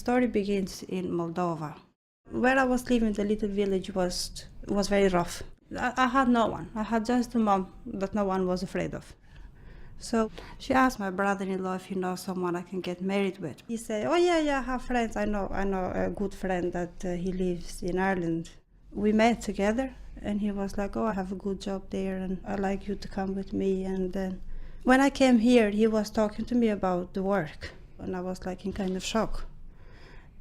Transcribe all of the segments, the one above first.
story begins in Moldova. Where I was living, the little village was very rough. I had no one. I had just a mom that no one was afraid of. So she asked my brother-in-law if he knows someone I can get married with. He said, "Oh yeah, I have friends. I know a good friend that he lives in Ireland." We met together, and he was like, "Oh, I have a good job there, and I'd like you to come with me." And then when I came here, he was talking to me about the work, and I was like in kind of shock.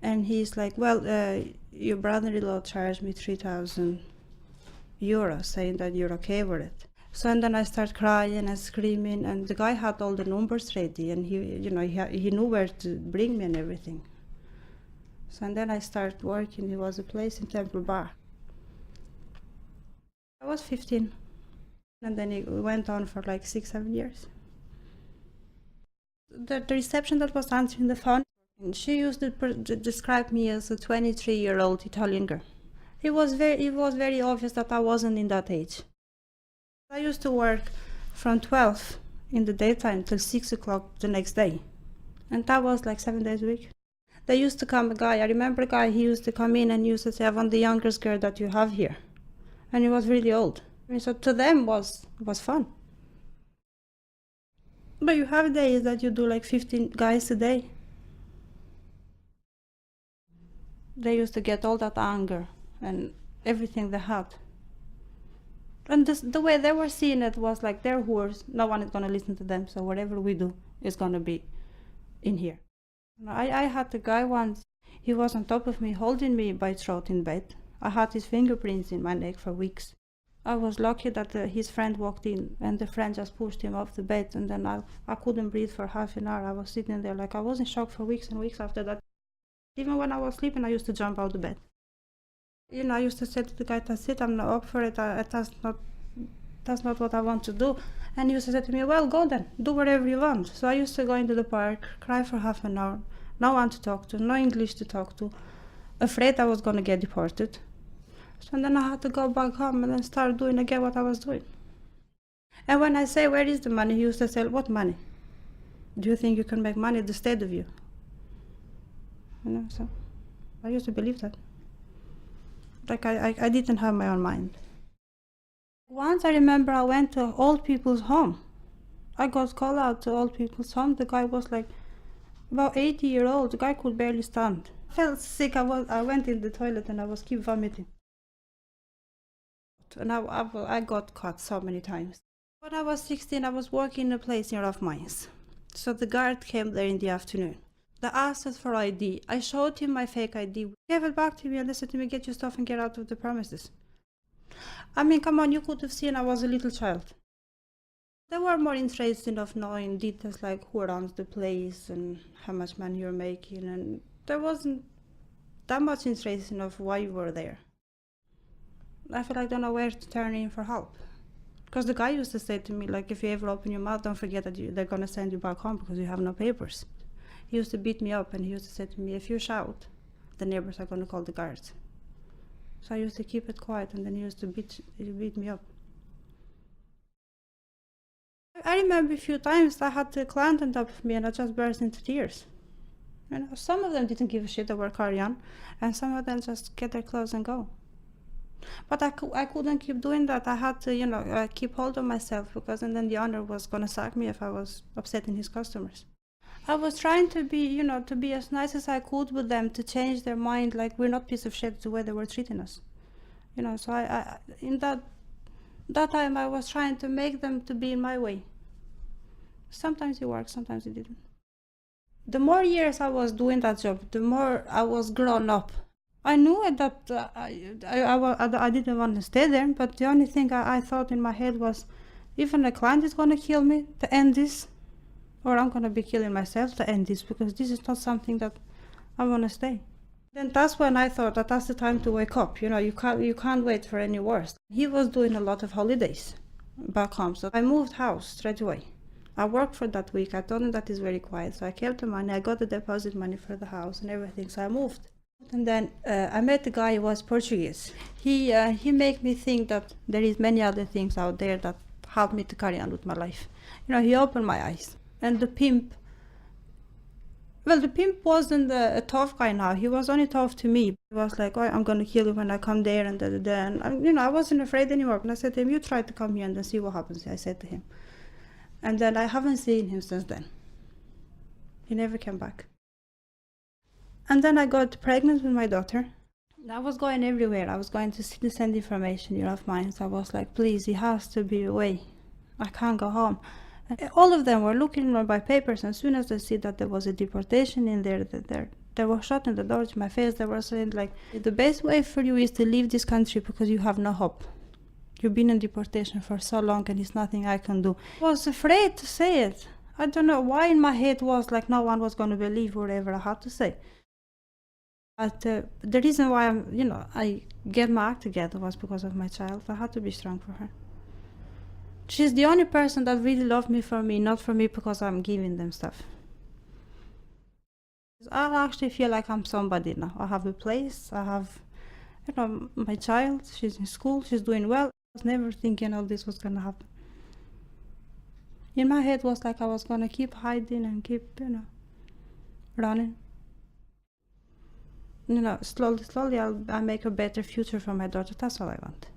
And he's like, "Well, your brother-in-law charged me 3,000 euros, saying that you're okay with it." So and then I start crying and screaming, and the guy had all the numbers ready, and he knew where to bring me and everything. So and then I started working. It was a place in Temple Bar. I was 15, and then it went on for like 6-7 years. The reception that was answering the phone, she used to describe me as a 23-year-old Italian girl. It was very obvious that I wasn't in that age. I used to work from 12 in the daytime till 6 o'clock the next day. And that was like 7 days a week. There used to come a guy, I remember a guy, he used to come in and used to say, "I want the youngest girl that you have here." And he was really old. I mean, so to them was fun. But you have days that you do like 15 guys a day. They used to get all that anger and everything they had. And the way they were seeing it was like they're whores, no one is going to listen to them, so whatever we do is going to be in here. I had a guy once, he was on top of me, holding me by throat in bed. I had his fingerprints in my neck for weeks. I was lucky that his friend walked in, and the friend just pushed him off the bed, and then I couldn't breathe for half an hour. I was sitting there like I was in shock for weeks and weeks after that. Even when I was sleeping, I used to jump out of bed. I used to say to the guy, "That's it, I'm not up for it, that's not what I want to do." And he used to say to me, "Well, go then, do whatever you want." So I used to go into the park, cry for half an hour, no one to talk to, no English to talk to, afraid I was going to get deported. So then I had to go back home and then start doing again what I was doing. And when I say, "Where is the money?" he used to say, "What money? Do you think you can make money at the state of you?" So I used to believe that. Like I didn't have my own mind. Once I remember I went to old people's home. I got called out to old people's home. The guy was like about 80-year-old. The guy could barely stand. I felt sick. I went in the toilet and I was keep vomiting. And I got caught so many times. When I was 16, I was working in a place near of mines. So the guard came there in the afternoon. They asked us for ID. I showed him my fake ID. He gave it back to me and they said to me, "Get your stuff and get out of the premises." I mean, come on, you could have seen I was a little child. They were more interested in knowing details like who runs the place and how much money you're making, and there wasn't that much interest in why you were there. I feel like I don't know where to turn in for help. Because the guy used to say to me, like, "If you ever open your mouth, don't forget that they're going to send you back home because you have no papers." He used to beat me up and he used to say to me, "If you shout, the neighbors are going to call the guards." So I used to keep it quiet and then he used to beat me up. I remember a few times I had a client on top of me and I just burst into tears. Some of them didn't give a shit, they were carry on, and some of them just get their clothes and go. But I couldn't keep doing that. I had to, keep hold of myself because, and then the owner was going to sack me if I was upsetting his customers. I was trying to be as nice as I could with them, to change their mind, like we're not piece of shit the way they were treating us. So I in that time I was trying to make them to be in my way. Sometimes it worked, sometimes it didn't. The more years I was doing that job, the more I was grown up. I knew that I didn't want to stay there, but the only thing I thought in my head was, even a client is going to kill me to end this, or I'm going to be killing myself to end this, because this is not something that I want to stay. Then that's when I thought that that's the time to wake up. You can't wait for any worse. He was doing a lot of holidays back home, so I moved house straight away. I worked for that week. I told him that it's very quiet, so I kept the money. I got the deposit money for the house and everything, so I moved. And then I met a guy who was Portuguese. He made me think that there is many other things out there that helped me to carry on with my life. He opened my eyes. And the pimp Well, the pimp wasn't a tough guy now. He was only tough to me. He was like, oh, I'm going to kill you when I come there and da. And I wasn't afraid anymore. And I said to him, you try to come here and then see what happens, I said to him. And then I haven't seen him since then. He never came back. And then I got pregnant with my daughter. I was going everywhere. I was going to send information of mine. So I was like, please, he has to be away. I can't go home. All of them were looking at my papers, and as soon as they see that there was a deportation in there, they were shutting the door to my face. They were saying, like, the best way for you is to leave this country because you have no hope. You've been in deportation for so long and there's nothing I can do. I was afraid to say it. I don't know why in my head was like no one was going to believe whatever I had to say. But the reason why I get my act together was because of my child. I had to be strong for her. She's the only person that really loved me for me, not for me because I'm giving them stuff. I actually feel like I'm somebody now. I have a place, I have, my child, she's in school, she's doing well. I was never thinking all this was gonna happen. In my head was like I was gonna keep hiding and keep, running. Slowly I'll make a better future for my daughter. That's all I want.